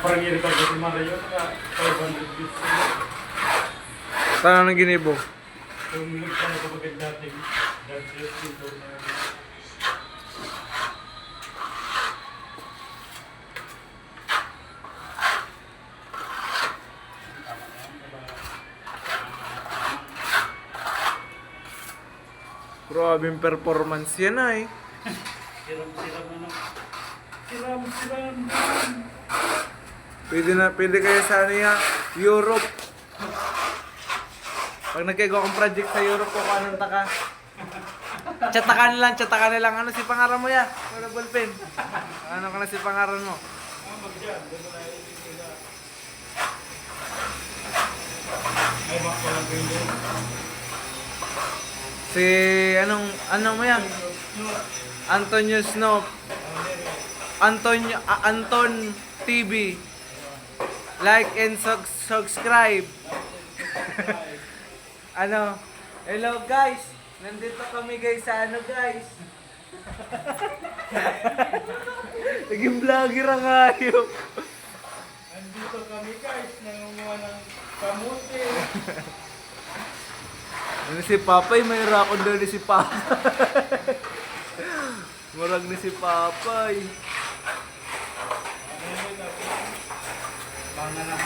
Parang irita ko si Mario, naka 500 views. Saan ang ginibo? Yung nagkano ko bagay dating YouTube na Grabing performance yan ay. siram-siram na. Siram-siram. Pwede kayo sa ano yan, Europe. Pag nagkagawa akong project sa Europe ko, anong taka? Tsatakan na lang. Ano si pangaran mo ya? Wala ballpen. Ano ka na si pangaran mo? Magdyan, doon na iligila. Ay, baka lang kayo. Si, anong mo yan? Antonio Snow. Anton TV. Like and subscribe. Ano? Hello guys. Nandito kami guys sa ano guys. Naging vlogger ang ayok. Nandito kami guys, nangunguha ng kamuti. Ano si Papay? May rakon daw ni si Papay. Marag ni si Papay. Pangalan